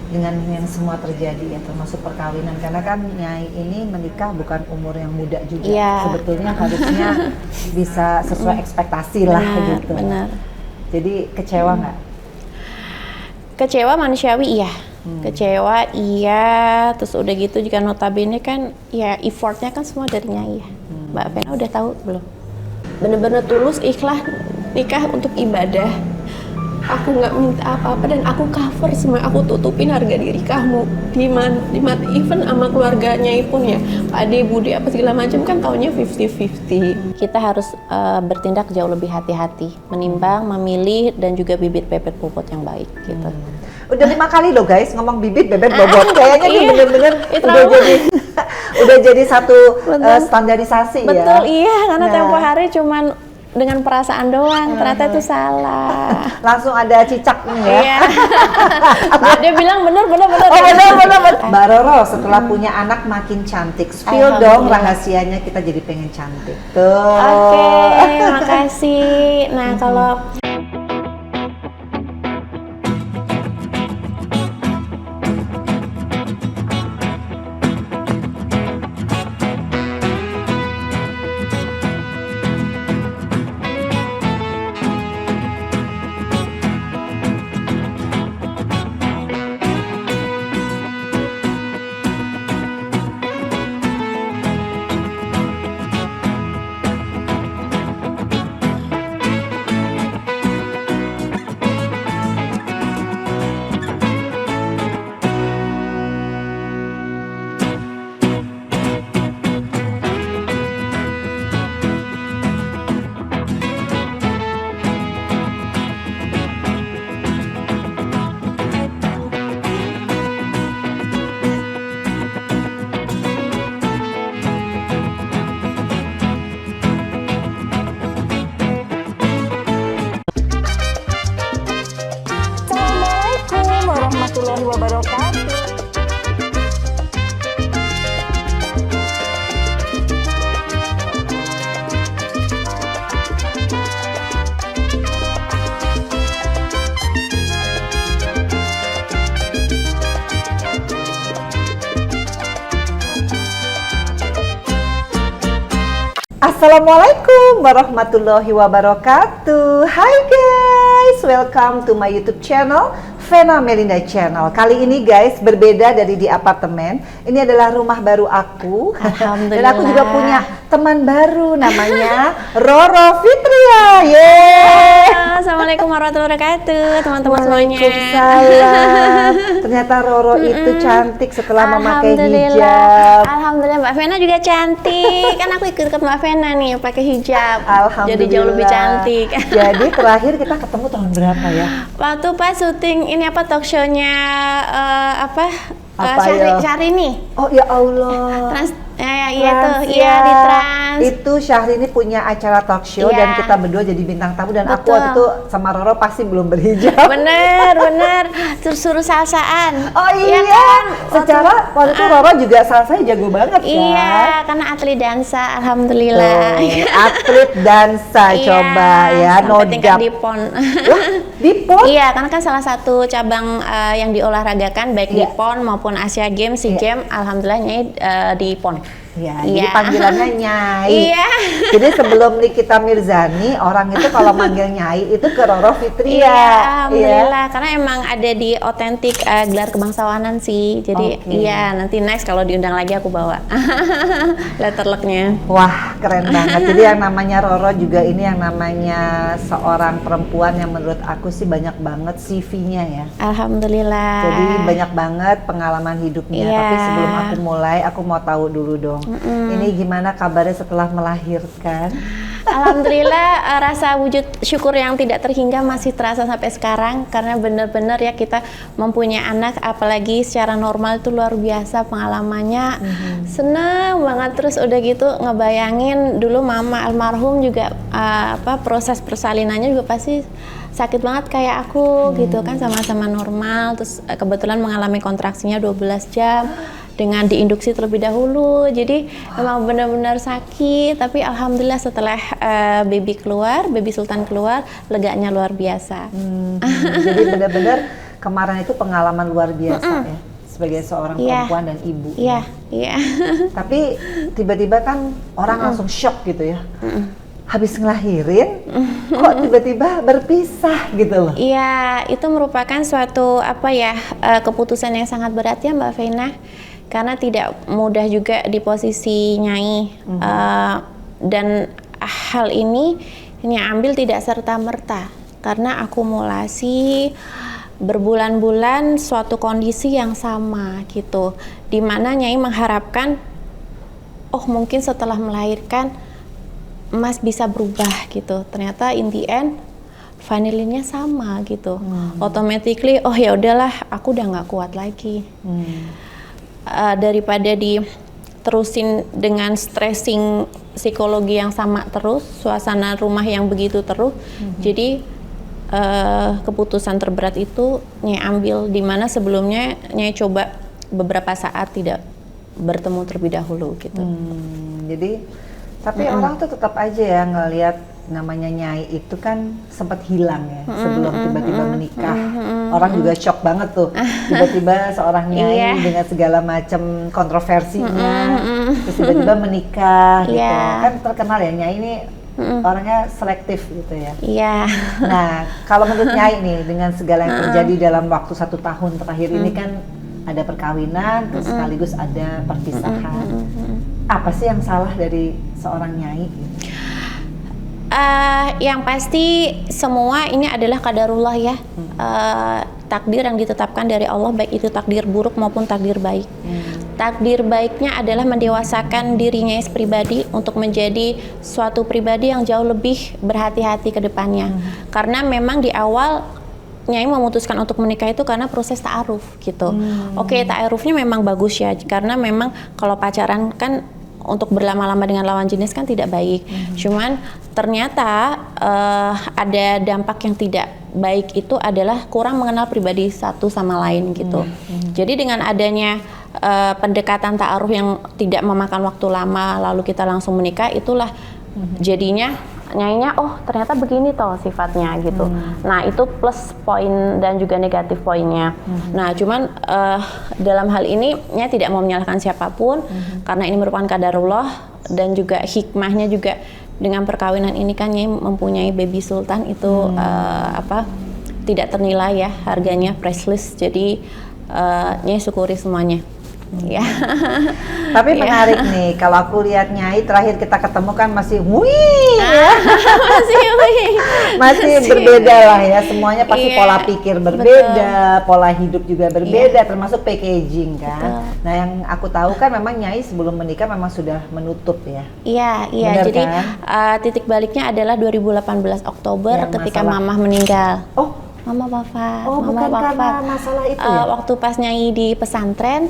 dengan yang semua terjadi ya, termasuk perkawinan, karena kan Nyai ini menikah bukan umur yang muda juga, sebetulnya harusnya bisa sesuai ekspektasi lah gitu. Benar. Jadi kecewa nggak? Kecewa manusiawi iya. Kecewa iya, terus udah gitu juga notabene kan ya effortnya kan semua dari Nyai ya. Mbak Vena udah tahu belum? Bener-bener tulus ikhlas nikah untuk ibadah. Aku nggak minta apa-apa dan aku cover semua, aku tutupin harga diri kamu di mata even sama keluarganya pun ya, Pak Ade, Bude apa segala macam kan taunya 50-50. Kita harus bertindak jauh lebih hati-hati, menimbang, memilih dan juga bibit bebet bobot yang baik gitu. Udah 5 kali loh guys ngomong bibit bebet bobot, kayaknya nih bener-bener udah jadi satu standarisasi. Betul, ya. Betul iya, karena tempo hari cuman dengan perasaan doang, ternyata itu salah. Langsung ada cicak nih ya. Iya. Dia bilang bener. Bener. Mbak Roro setelah punya anak makin cantik, spill dong rahasianya kita jadi pengen cantik. Tuh. Oke, makasih. Nah kalau Assalamualaikum warahmatullahi wabarakatuh. Assalamualaikum warahmatullahi wabarakatuh. Hai guys, welcome to my YouTube channel, Vena Melinda Channel. Kali ini guys berbeda dari di apartemen. Ini adalah rumah baru aku. Dan aku juga punya teman baru namanya Roro Fitria. Yeay. Assalamualaikum warahmatullahi wabarakatuh, teman-teman semuanya. Waalaikumsalam. Ternyata Roro itu cantik setelah memakai hijab. Alhamdulillah, Mbak Vena juga cantik. Kan aku ikut Mbak Vena nih pakai hijab. Alhamdulillah. Jadi jauh lebih cantik. Jadi terakhir kita ketemu tahun berapa ya? Waktu pas syuting ini apa talk show-nya Syahrini. Oh ya Allah. Di Trans. Itu Syahrini punya acara talk show dan kita berdua jadi bintang tamu dan aku waktu itu sama Roro pasti belum berhijab. Bener. Terus suruh salsaan. Oh iya kan? Secara waktu itu Roro juga salsanya jago banget kan? Iya, karena atlet dansa, alhamdulillah. Atlet dansa coba ya, tingkat di PON. Di PON? Iya, karena kan salah satu cabang yang diolahragakan baik di PON maupun Asia Games, SEA Games, alhamdulillah Nyai di PON. Ya, jadi panggilannya Nyai. Iya. Jadi sebelum Nikita Mirzani, orang itu kalau manggil Nyai itu ke Roro Fitria. Iya, alhamdulillah. Karena emang ada di otentik gelar kebangsawanan sih. Jadi iya, nanti next kalau diundang lagi aku bawa letter luck-nya. Wah, keren banget. Jadi yang namanya Roro juga ini yang namanya seorang perempuan yang menurut aku sih banyak banget CV-nya ya. Alhamdulillah. Jadi banyak banget pengalaman hidupnya. Tapi sebelum aku mulai, aku mau tahu dulu dong. Ini gimana kabarnya setelah melahirkan? Alhamdulillah, rasa wujud syukur yang tidak terhingga masih terasa sampai sekarang karena benar-benar ya kita mempunyai anak, apalagi secara normal itu luar biasa pengalamannya. Senang banget, terus udah gitu ngebayangin dulu mama almarhum juga proses persalinannya juga pasti sakit banget kayak aku gitu kan, sama-sama normal, terus kebetulan mengalami kontraksinya 12 jam dengan diinduksi terlebih dahulu, jadi memang benar-benar sakit, tapi alhamdulillah setelah baby Sultan keluar, leganya luar biasa. Jadi benar-benar kemarin itu pengalaman luar biasa ya sebagai seorang perempuan dan ibu. Iya, iya. Tapi tiba-tiba kan orang langsung shock gitu ya. Habis ngelahirin, kok tiba-tiba berpisah gitu loh. Iya, itu merupakan suatu keputusan yang sangat berat ya Mbak Vena, karena tidak mudah juga di posisi Nyai. Dan hal ini ambil tidak serta-merta, karena akumulasi berbulan-bulan suatu kondisi yang sama gitu, dimana Nyai mengharapkan, oh mungkin setelah melahirkan Mas bisa berubah gitu. Ternyata in the end vanillinnya sama gitu. Automatically oh ya udahlah, aku udah nggak kuat lagi. Daripada diterusin dengan stressing psikologi yang sama terus, suasana rumah yang begitu terus. Jadi keputusan terberat itu Nyai ambil, dimana sebelumnya Nyai coba beberapa saat tidak bertemu terlebih dahulu gitu. Jadi tapi orang tuh tetap aja ya ngelihat namanya Nyai itu kan sempat hilang ya sebelum tiba-tiba menikah. Orang juga shock banget tuh tiba-tiba seorang Nyai dengan segala macam kontroversinya terus tiba-tiba menikah gitu. Kan terkenal ya Nyai ini orangnya selektif gitu ya. Nah kalau menurut Nyai nih dengan segala yang terjadi dalam waktu 1 tahun terakhir ini kan ada perkawinan terus sekaligus ada perpisahan. Apa sih yang salah dari seorang Nyai? Yang pasti semua ini adalah qadarullah ya. Takdir yang ditetapkan dari Allah, baik itu takdir buruk maupun takdir baik. Takdir baiknya adalah mendewasakan dirinya pribadi untuk menjadi suatu pribadi yang jauh lebih berhati-hati ke depannya. Karena memang di awal Nyai memutuskan untuk menikah itu karena proses ta'aruf gitu. Oke, ta'arufnya memang bagus ya, karena memang kalau pacaran kan untuk berlama-lama dengan lawan jenis kan tidak baik. Cuman ternyata ada dampak yang tidak baik, itu adalah kurang mengenal pribadi satu sama lain gitu. Jadi dengan adanya pendekatan ta'aruf yang tidak memakan waktu lama lalu kita langsung menikah, itulah jadinya Nyainya oh ternyata begini toh sifatnya gitu. Nah itu plus poin dan juga negatif poinnya. Nah cuman dalam hal ini Nyai tidak mau menyalahkan siapapun karena ini merupakan qadarullah, dan juga hikmahnya juga dengan perkawinan ini kan Nyai mempunyai baby sultan itu tidak ternilai ya, harganya priceless. Jadi Nyai syukuri semuanya. Tapi menarik nih, kalau aku lihat Nyai terakhir kita ketemu kan masih masih berbeda lah ya, semuanya pasti pola pikir berbeda, pola hidup juga berbeda, termasuk packaging kan. Nah yang aku tahu kan memang Nyai sebelum menikah memang sudah menutup ya. Iya. Jadi kan? Titik baliknya adalah 2018 Oktober ya, ketika Mamah meninggal. Mama wafat. Bukan karena masalah itu ya? Waktu pas Nyai di pesantren,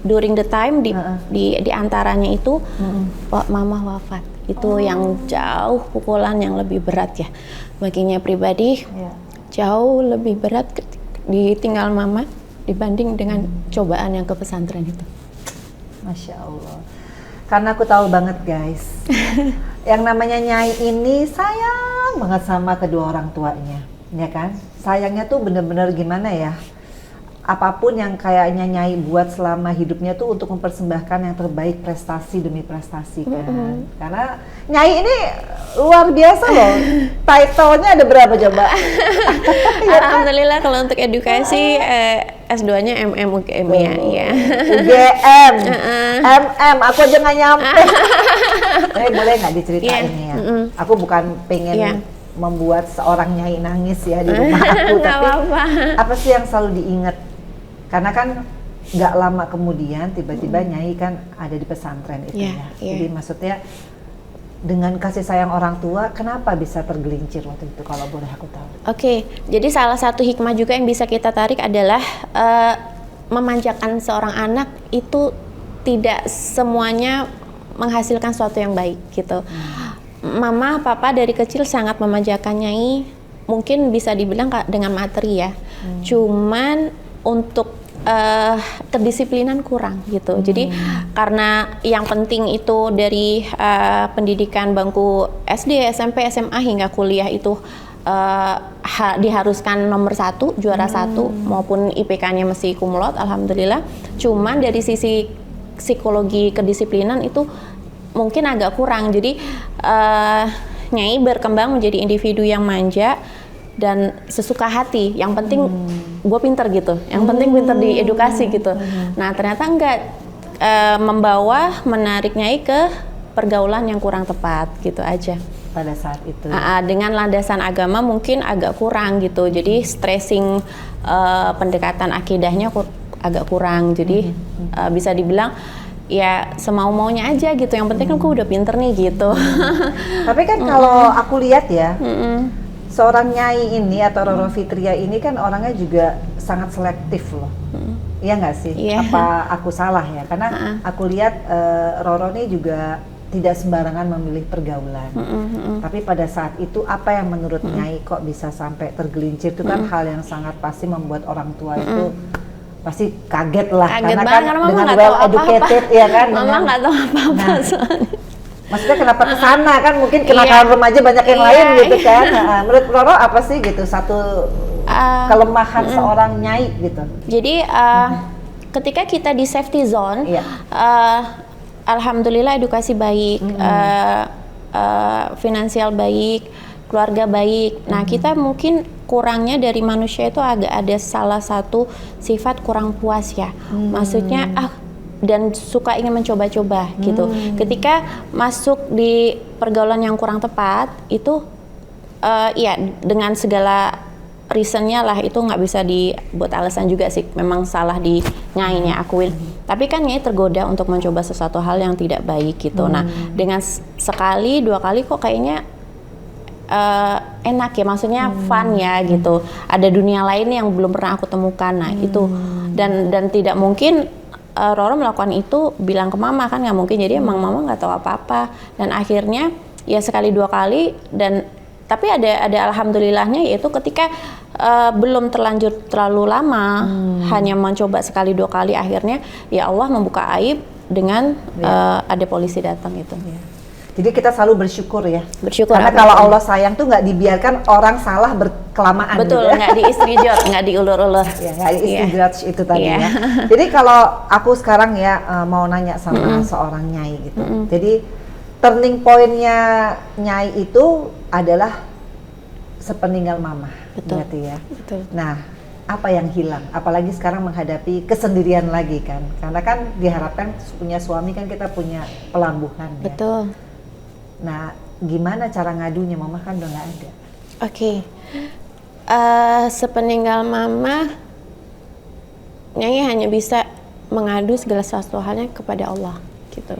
during the time di antaranya itu, Mama wafat. Itu yang jauh pukulan yang lebih berat ya. Baginya pribadi, jauh lebih berat ditinggal Mama dibanding dengan cobaan yang ke pesantren itu. Masya Allah. Karena aku tahu banget guys, yang namanya Nyai ini sayang banget sama kedua orang tuanya. Ya kan, sayangnya tuh bener-bener gimana ya, apapun yang kayaknya Nyai buat selama hidupnya tuh untuk mempersembahkan yang terbaik, prestasi demi prestasi kan. Karena Nyai ini luar biasa loh. Title-nya ada berapa coba? Alhamdulillah kalau untuk edukasi S2-nya MM UGM ya. UGM, MM, aku aja nggak nyampe. Boleh nggak diceritain ya? Aku bukan pengen membuat seorang Nyai nangis ya di rumah aku, tapi apa sih yang selalu diingat? Karena kan nggak lama kemudian tiba-tiba Nyai kan ada di pesantren itu ya. Jadi maksudnya dengan kasih sayang orang tua, kenapa bisa tergelincir waktu itu kalau boleh aku tahu? Jadi salah satu hikmah juga yang bisa kita tarik adalah memanjakan seorang anak itu tidak semuanya menghasilkan sesuatu yang baik gitu. Mama, papa dari kecil sangat memanjakan Nyai, mungkin bisa dibilang dengan materi ya. Cuman untuk kedisiplinan kurang gitu. Jadi karena yang penting itu dari pendidikan bangku SD, SMP, SMA hingga kuliah itu diharuskan nomor 1, juara 1 maupun IPK-nya mesti kumlot, alhamdulillah. Cuman dari sisi psikologi kedisiplinan itu mungkin agak kurang. Jadi Nyai berkembang menjadi individu yang manja dan sesuka hati. Yang penting gue pinter gitu. Yang penting pinter di edukasi gitu. Nah ternyata enggak, menarik Nyai ke pergaulan yang kurang tepat gitu aja. Pada saat itu. Dengan landasan agama mungkin agak kurang gitu. Jadi stressing pendekatan akidahnya agak kurang. Jadi bisa dibilang ya semau-maunya aja gitu. Yang penting kan gue udah pinter nih gitu. Tapi kan kalau aku lihat ya, seorang Nyai ini atau Roro Fitria ini kan orangnya juga sangat selektif loh. Iya nggak sih? Iya. Apa aku salah ya? Karena aku lihat Roro ini juga tidak sembarangan memilih pergaulan. Tapi pada saat itu apa yang menurut Nyai kok bisa sampai tergelincir itu kan hal yang sangat pasti membuat orang tua itu pasti kaget lah. Kaget Karena banget, kan karena Mama dengan nggak well tahu apa-apa. educated ya kan. Mama nggak tahu apa-apa soalnya. Maksudnya kenapa kesana kan, mungkin kenakalan remaja banyak yang lain gitu kan. Menurut Roro apa sih gitu satu kelemahan seorang Nyai gitu? Jadi ketika kita di safety zone, alhamdulillah edukasi baik, finansial baik, keluarga baik. Nah kita mungkin kurangnya dari manusia itu agak ada salah satu sifat kurang puas ya. Maksudnya dan suka ingin mencoba-coba gitu. Ketika masuk di pergaulan yang kurang tepat itu ya dengan segala reasonnya lah, itu nggak bisa dibuat alasan juga sih, memang salah di Nyainya akuin. Tapi kan Nyai tergoda untuk mencoba sesuatu hal yang tidak baik gitu. Nah dengan sekali 2 kali kok kayaknya enak ya, maksudnya fun ya gitu. Ada dunia lain yang belum pernah aku temukan. Nah itu dan tidak mungkin Roro melakukan itu bilang ke Mama, kan nggak mungkin. Jadi emang Mama nggak tahu apa-apa. Dan akhirnya ya sekali 2 kali tapi ada alhamdulillahnya, yaitu ketika belum terlanjur terlalu lama, hanya mencoba sekali 2 kali, akhirnya ya Allah membuka aib dengan ada polisi datang itu. Jadi kita selalu bersyukur ya. Bersyukur. Karena kalau Allah sayang tuh nggak dibiarkan orang salah berkelamaan. Betul, nggak diistrijot, nggak diulur-ulur. Ya, nggak diistrijot itu tadi ya. Jadi kalau aku sekarang ya mau nanya sama seorang Nyai gitu. Jadi turning point-nya Nyai itu adalah sepeninggal Mama. Betul. Berarti ya. Betul. Nah, apa yang hilang? Apalagi sekarang menghadapi kesendirian lagi kan. Karena kan diharapkan punya suami kan kita punya pelambuhan ya. Betul. Nah, gimana cara ngadunya? Mama kan udah nggak ada. Oke. Sepeninggal Mama, Nyai hanya bisa mengadu segala sesuatu halnya kepada Allah gitu.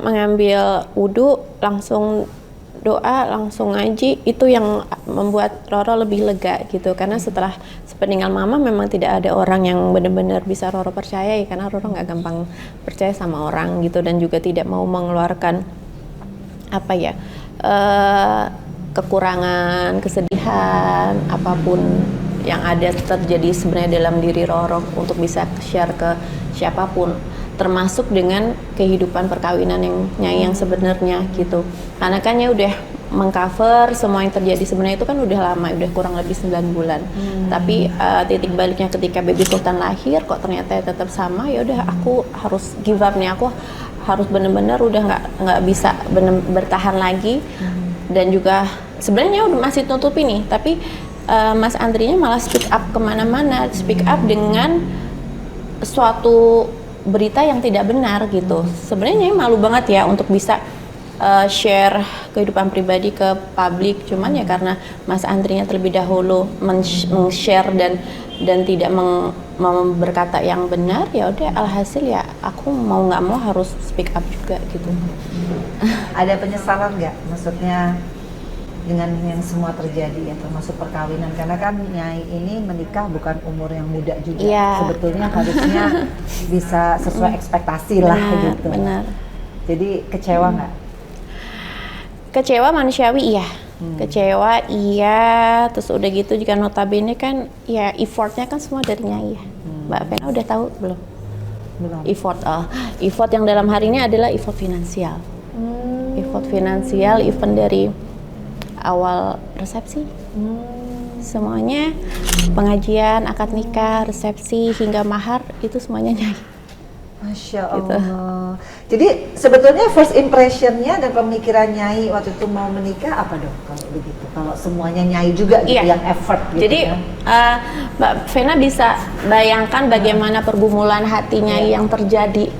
Mengambil wudhu, langsung doa, langsung ngaji, itu yang membuat Roro lebih lega gitu. Karena setelah sepeninggal Mama memang tidak ada orang yang benar-benar bisa Roro percayai, karena Roro nggak gampang percaya sama orang gitu, dan juga tidak mau mengeluarkan kekurangan, kesedihan, apapun yang ada terjadi sebenarnya dalam diri Roro untuk bisa share ke siapapun, termasuk dengan kehidupan perkawinan yang sebenarnya gitu. Karena kan ya udah mengcover semua yang terjadi sebenarnya itu kan udah lama, udah kurang lebih 9 bulan. Tapi titik baliknya ketika baby Sultan lahir kok ternyata tetap sama, ya udah aku harus give up nih, aku harus bener-bener udah nggak bisa bertahan lagi. Dan juga sebenarnya udah masih tutupi nih, tapi Mas Andrinya malah speak up kemana-mana, speak up dengan suatu berita yang tidak benar gitu. Sebenarnya malu banget ya untuk bisa share kehidupan pribadi ke publik, cuman ya karena Mas Andrinya terlebih dahulu men-share dan tidak berkata yang benar, ya udah alhasil ya aku mau nggak mau harus speak up juga gitu. Ada penyesalan nggak? Maksudnya dengan yang semua terjadi ya, termasuk perkawinan, karena kan Nyai ini menikah bukan umur yang muda juga. Sebetulnya harusnya bisa sesuai ekspektasi lah gitu. Benar. Jadi kecewa nggak? Kecewa manusiawi iya. Kecewa iya, terus udah gitu juga notabene kan ya effortnya kan semua dari Nyai ya. Mbak Vena udah tahu belum? Belum. Effort yang dalam hari ini adalah effort finansial. Effort finansial, event dari awal resepsi. Semuanya pengajian, akad nikah, resepsi hingga mahar itu semuanya Nyai. Masya Allah. Jadi sebetulnya first impressionnya dan pemikiran Nyai waktu itu mau menikah apa dong kalau begitu? Kalau semuanya Nyai juga gitu yang effort gitu. Jadi Mbak Vena bisa bayangkan bagaimana pergumulan hati Nyai yang terjadi.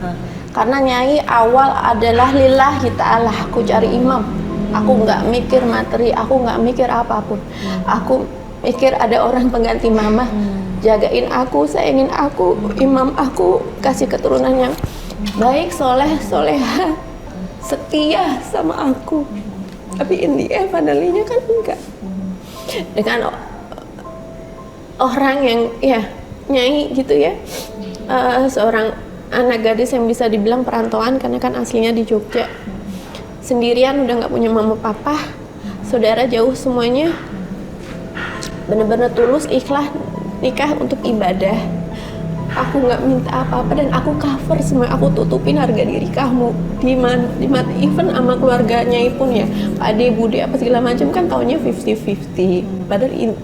Karena Nyai awal adalah lillahi ta'ala, aku cari imam. Aku nggak mikir materi, aku nggak mikir apapun. Aku mikir ada orang pengganti mama, jagain aku, sayangin aku, imam aku, kasih keturunan yang baik, soleh, soleha, setia sama aku. Tapi in the end, finally-nya kan enggak. Dengan orang yang ya Nyai gitu ya, seorang anak gadis yang bisa dibilang perantauan karena kan aslinya di Jogja, sendirian, udah nggak punya mama papa, saudara jauh semuanya, bener-bener tulus ikhlas nikah untuk ibadah. Aku nggak minta apa-apa dan aku cover semua, aku tutupin harga diri kamu di mata even sama keluarganya pun ya, Ade, Bude apa segala macam kan taunya 50-50, padahal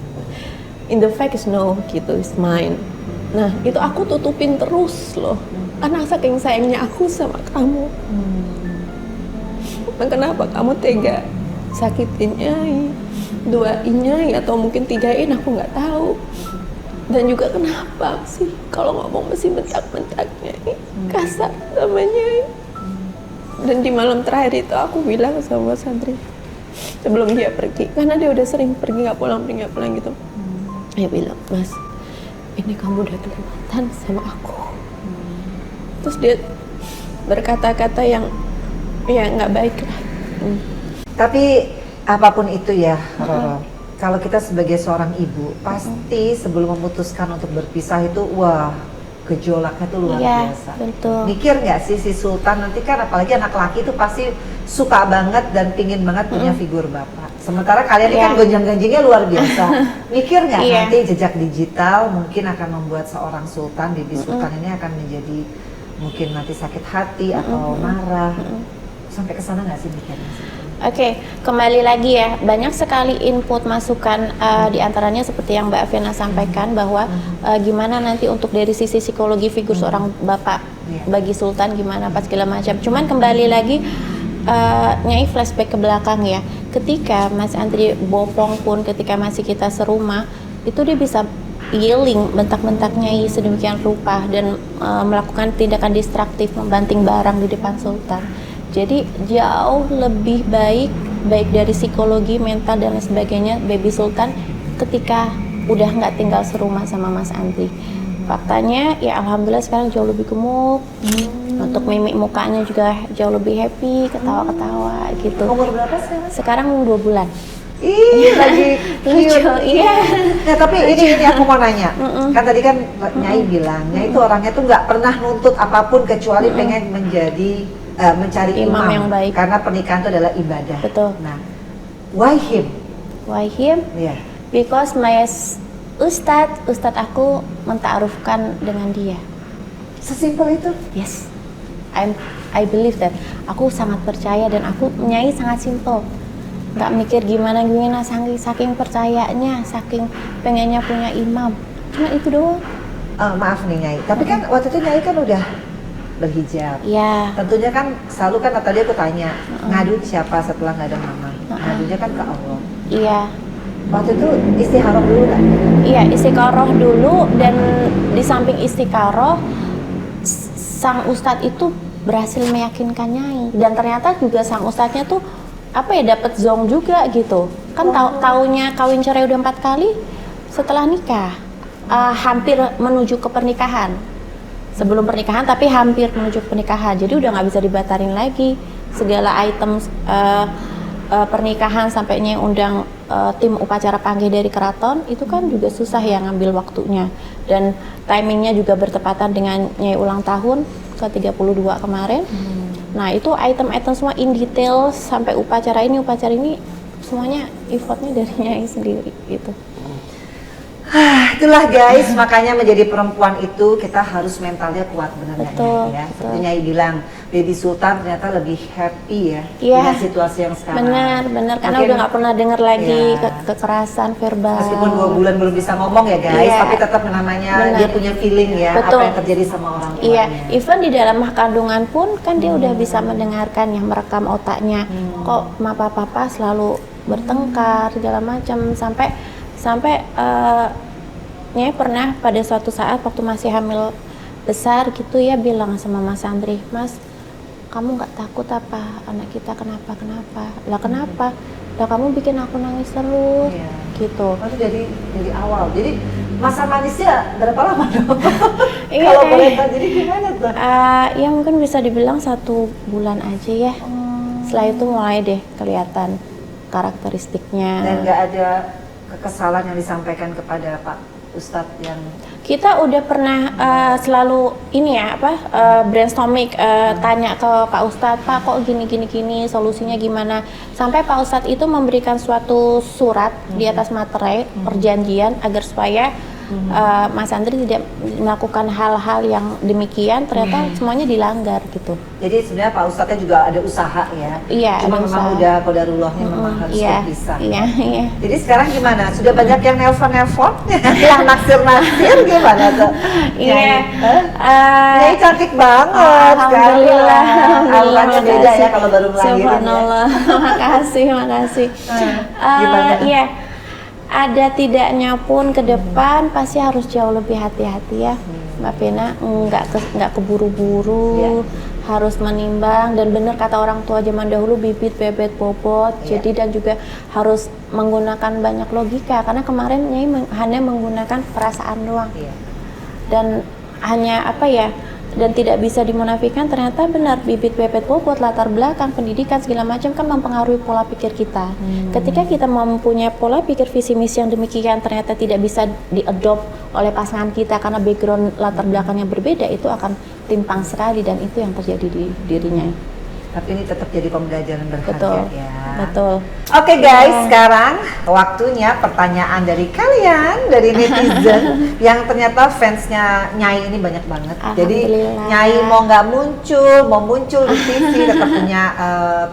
in the fact is no gitu, is mine. Nah itu aku tutupin terus loh, karena saking sayangnya aku sama kamu. Kenapa kamu tega sakitin Nyai, duain Nyai atau mungkin tigain, aku nggak tahu. Dan juga kenapa sih kalau ngomong mesti bentak-bentak Nyai, kasar sama Nyai. Dan di malam terakhir itu aku bilang sama Sandri sebelum dia pergi, karena dia udah sering pergi nggak pulang gitu. Dia bilang, Mas, ini kamu udah kelewatan sama aku. Terus dia berkata-kata yang ya nggak baik lah. Tapi apapun itu ya, Roro, kalau kita sebagai seorang ibu pasti sebelum memutuskan untuk berpisah itu wah gejolaknya tuh luar biasa. Betul. Mikir nggak sih si Sultan nanti kan, apalagi anak laki itu pasti suka banget dan pingin banget punya figur bapak. Sementara kalian ini kan gonjang-ganjingnya luar biasa. Mikir nggak nanti jejak digital mungkin akan membuat seorang Sultan, Bibi Sultan ini akan menjadi mungkin nanti sakit hati atau marah. Sampai ke sana nggak sih mikirnya? Oke, kembali lagi ya, banyak sekali input masukan, diantaranya seperti yang Mbak Vena sampaikan bahwa gimana nanti untuk dari sisi psikologi figur seorang bapak bagi Sultan gimana pas segala macam. Cuman kembali lagi Nyai flashback ke belakang ya, ketika Mas Andri bopong pun ketika masih kita serumah itu dia bisa yelling, bentak-bentak Nyai sedemikian rupa dan melakukan tindakan distraktif, membanting barang di depan Sultan. Jadi jauh lebih baik dari psikologi, mental dan lain sebagainya Baby Sultan ketika udah nggak tinggal serumah sama Mas Andri. Faktanya ya alhamdulillah sekarang jauh lebih gemuk. Untuk mimik mukanya juga jauh lebih happy, ketawa-ketawa gitu. Umur berapa sekarang? Sekarang 2 bulan. Ih, lagi Lucu, iya. Nah, tapi ini aku mau nanya. Kan tadi kan Nyai bilang, Nyai itu orangnya tuh nggak pernah nuntut apapun kecuali pengen menjadi mencari imam yang baik. Karena pernikahan itu adalah ibadah. Betul. Nah, why him? Why him? Yeah. Because my Ustadz aku menta'arufkan dengan dia. Sesimpel itu? Yes, I believe that. Aku sangat percaya dan aku Nyai sangat simple. Nggak mikir gimana saking percayanya, saking pengennya punya imam. Cuma itu doang. Maaf nih Nyai, tapi kan waktu itu Nyai kan udah berhijab. Iya. Tentunya kan selalu kan tadi aku tanya, ngadu siapa setelah nggak ada mama? Ngadunya kan ke Allah. Iya. Waktu itu istikharah dulu kan? Iya, istikharah dulu, dan di samping istikharah sang ustadz itu berhasil meyakinkan Nyai, dan ternyata juga sang ustadznya tuh dapat zong juga gitu. Kan taunya kawin cerai udah 4 kali setelah nikah. Hampir menuju ke pernikahan. Sebelum pernikahan tapi hampir menuju ke pernikahan. Jadi udah nggak bisa dibatalin lagi. Segala item pernikahan sampai Nyai undang tim upacara panggih dari keraton itu kan juga susah ya ngambil waktunya. Dan timingnya juga bertepatan dengan Nyai ulang tahun ke 32 kemarin. Nah itu item-item semua in detail sampai upacara ini semuanya effortnya dari Nyai sendiri gitu. Itulah guys, makanya menjadi perempuan itu kita harus mentalnya kuat, benar nggak Betul, ya? betul. Seperti Nyai bilang, Baby Sultan ternyata lebih happy ya Iya. dengan situasi yang sekarang. Benar, karena Mungkin- udah nggak pernah dengar lagi Iya. kekerasan verbal. Meskipun 2 bulan belum bisa ngomong ya guys, Iya. tapi tetap namanya Benar. dia punya feeling ya Betul. apa yang terjadi sama orang tuanya. Iya, even di dalam kandungan pun kan dia udah bisa mendengarkan yang merekam otaknya. Kok papa selalu bertengkar segala macam sampai Nyai pernah pada suatu saat waktu masih hamil besar gitu ya bilang sama Mas Andri, Mas, kamu nggak takut apa anak kita kenapa? Lah kenapa? Lah kamu bikin aku nangis terus Iya. gitu. Oh, itu dari awal. Jadi masa manisnya berapa lama dong? Iya, Kalau kayak- boleh tahu, jadi gimana tuh? Ya mungkin bisa dibilang 1 bulan aja ya. Setelah itu mulai deh kelihatan karakteristiknya. Dan nggak ada kekesalan yang disampaikan kepada Pak Ustadz yang Kita udah pernah selalu ini ya brainstorming tanya ke Pak Ustadz, Pak kok gini solusinya gimana? Sampai Pak Ustadz itu memberikan suatu surat di atas materai perjanjian agar supaya Mas Andri tidak melakukan hal-hal yang demikian, ternyata semuanya dilanggar gitu. jadi sebenarnya Pak Ustadznya juga ada usaha ya. Iya, Cuma ada memang usaha. udah qadarullahnya memang harus Iya, berpisah. iya. Jadi sekarang gimana? Sudah banyak yang nelpon, yang naksir gimana tuh? Iya. Nyai cantik banget Alhamdulillah, sekarang. Auranya beda ya kalau baru melahirin ya. Subhanallah. makasih. Gimana? Iya. Ada tidaknya pun ke depan pasti harus jauh lebih hati-hati ya, Mbak Pena, nggak keburu-buru, Iya. harus menimbang, dan benar kata orang tua zaman dahulu, bibit bebet bobot. Iya. Jadi dan juga harus menggunakan banyak logika, karena kemarin Nyai hanya menggunakan perasaan doang Iya. dan hanya dan tidak bisa dimunafikan. Ternyata benar, bibit bebet bobot, latar belakang pendidikan segala macam kan mempengaruhi pola pikir kita. Ketika kita mempunyai pola pikir visi misi yang demikian ternyata tidak bisa diadopt oleh pasangan kita karena background latar belakang yang berbeda, itu akan timpang sekali, dan itu yang terjadi di dirinya. Tapi ini tetap jadi pembelajaran berharga Betul, ya. betul. Oke guys, sekarang waktunya pertanyaan dari kalian, dari netizen yang ternyata fansnya Nyai ini banyak banget. Jadi Alhamdulillah. Nyai mau mau muncul di TV tetap punya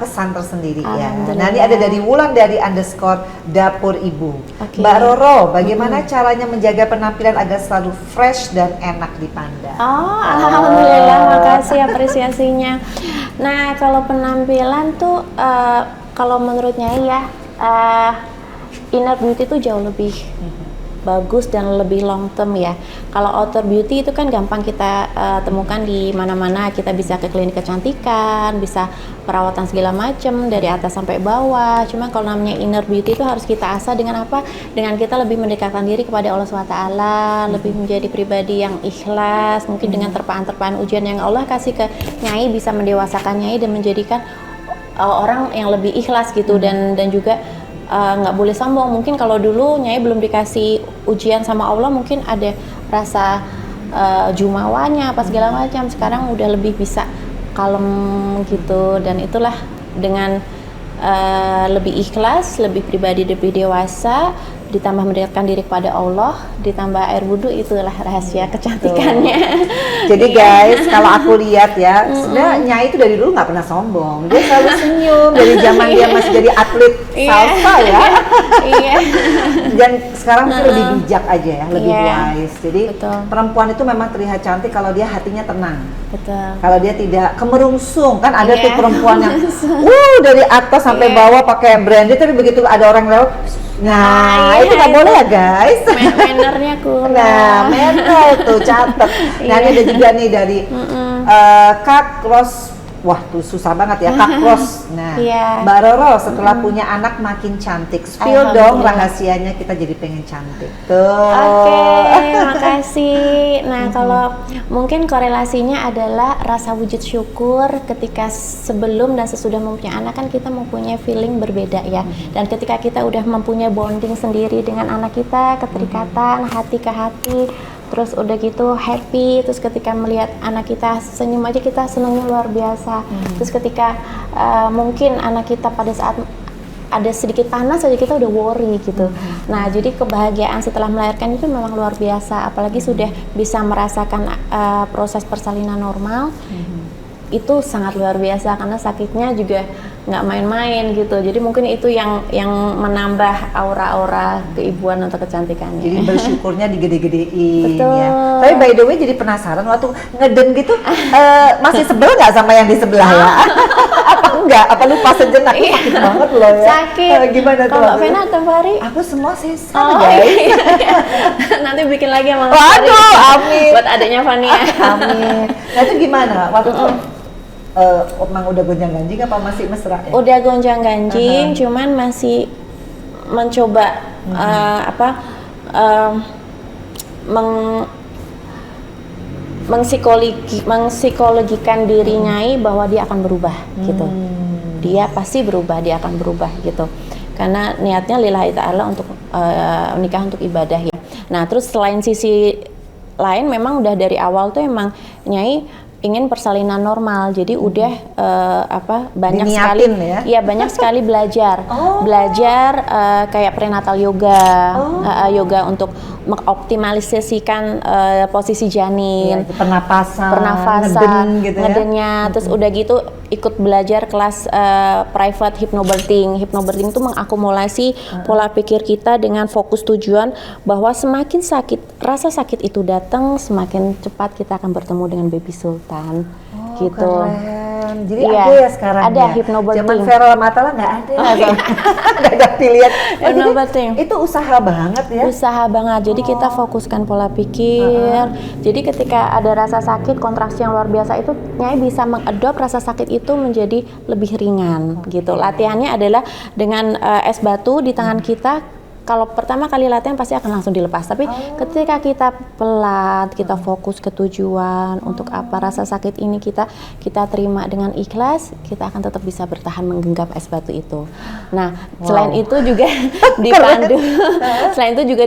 kesan tersendiri ya. Alhamdulillah. Nah ini ada dari Wulan dari _dapur ibu. Oke. Mbak Roro, bagaimana caranya menjaga penampilan agar selalu fresh dan enak dipandang? Oh, alhamdulillah, makasih apresiasinya. Nah, kalau penampilan tuh kalau menurut Nyai ya, inner beauty tuh jauh lebih bagus dan lebih long term ya. Kalau outer beauty itu kan gampang kita temukan di mana-mana. Kita bisa ke klinik kecantikan, bisa perawatan segala macam dari atas sampai bawah. Cuma kalau namanya inner beauty itu harus kita asah dengan apa? Dengan kita lebih mendekatkan diri kepada Allah SWT, lebih menjadi pribadi yang ikhlas. Mungkin dengan terpaan-terpaan ujian yang Allah kasih ke Nyai bisa mendewasakan Nyai dan menjadikan orang yang lebih ikhlas gitu, dan juga nggak boleh sombong. Mungkin kalau dulu Nyai belum dikasih ujian sama Allah, mungkin ada rasa jumawanya apa segala macam. Sekarang udah lebih bisa kalem gitu, dan itulah dengan lebih ikhlas, lebih pribadi, lebih dewasa, ditambah mendekatkan diri kepada Allah, ditambah air wudhu, itulah rahasia kecantikannya. Jadi guys, kalau aku lihat ya, sebenarnya Nyai itu dari dulu nggak pernah sombong. Dia selalu senyum dari zaman dia masih jadi atlet salsa ya. Iya. Dan sekarang mungkin lebih bijak aja ya, lebih Iya. wise. Jadi Betul. perempuan itu memang terlihat cantik kalau dia hatinya tenang. Betul. Kalau dia tidak kemerungsung, kan ada Iya. tuh perempuan yang dari atas sampai Iya. bawah pakai branded, tapi begitu ada orang lewat, nah iya, itu nggak boleh ya guys. Mannernya kurang. Nah, mental tuh catet. Nah, ini ada juga nih dari Kak Ros. Wah, tuh susah banget ya, Kak Ros. Nah, Iya. Mbak Roro setelah punya anak makin cantik. Spill dong Alhamdulillah. rahasianya kita jadi pengen cantik. Tuh. Oke, makasih. Nah, kalau mungkin korelasinya adalah rasa wujud syukur ketika sebelum dan sesudah mempunyai anak, kan kita mempunyai feeling berbeda ya. Dan ketika kita udah mempunyai bonding sendiri dengan anak kita, keterikatan hati ke hati, terus udah gitu happy, terus ketika melihat anak kita senyum aja kita senangnya luar biasa. Terus ketika mungkin anak kita pada saat ada sedikit panas saja kita udah worry gitu. Nah, jadi kebahagiaan setelah melahirkan itu memang luar biasa, apalagi sudah bisa merasakan proses persalinan normal. Itu sangat luar biasa karena sakitnya juga nggak main-main gitu. Jadi mungkin itu yang menambah aura-aura keibuan atau kecantikannya. Jadi bersyukurnya digede-gedein. Betul. Ya. Tapi by the way jadi penasaran waktu ngeden gitu masih sebel nggak sama yang di sebelah ya? Apa enggak? Apa lupa sejenak? Sakit banget loh ya. Sakit. Gimana tuh? Kalau Vena atau Fahri? Aku semua sisa guys. Nanti bikin lagi sama Waduh, amin. buat adiknya Fania. Amin. Nah itu gimana? Waktu itu emang udah gonjang-ganjing apa masih mesra ya? Udah gonjang-ganjing, cuman masih mencoba mengpsikologikan diri Nyai bahwa dia akan berubah gitu. Dia pasti berubah, dia akan berubah gitu. Karena niatnya lillahi ta'ala untuk menikah untuk ibadah ya. Nah, terus selain sisi lain memang udah dari awal tuh emang Nyai ingin persalinan normal, jadi udah banyak sekali ya banyak sekali belajar kayak prenatal yoga, yoga untuk mengoptimalisasikan posisi janin, pernapasan, ngedennya, terus udah gitu ikut belajar kelas private hypnobirthing. Hypnobirthing itu mengakumulasi pola pikir kita dengan fokus tujuan bahwa semakin rasa sakit itu datang, semakin cepat kita akan bertemu dengan baby sultan. Gitu. Keren. Jadi ada ya sekarang ada ya? hypnobirthing. Zaman Feral Matala nggak ada. Nggak ada pilihan. Hypnobirthing. Itu usaha banget ya? Usaha banget. Jadi kita fokuskan pola pikir. Jadi ketika ada rasa sakit, kontraksi yang luar biasa itu Nyai bisa mengadop rasa sakit itu menjadi lebih ringan gitu. Latihannya adalah dengan es batu di tangan kita. Kalau pertama kali latihan pasti akan langsung dilepas, tapi ketika kita pelan, kita fokus ke tujuan untuk apa rasa sakit ini kita terima dengan ikhlas, kita akan tetap bisa bertahan menggenggam es batu itu. Nah, selain itu juga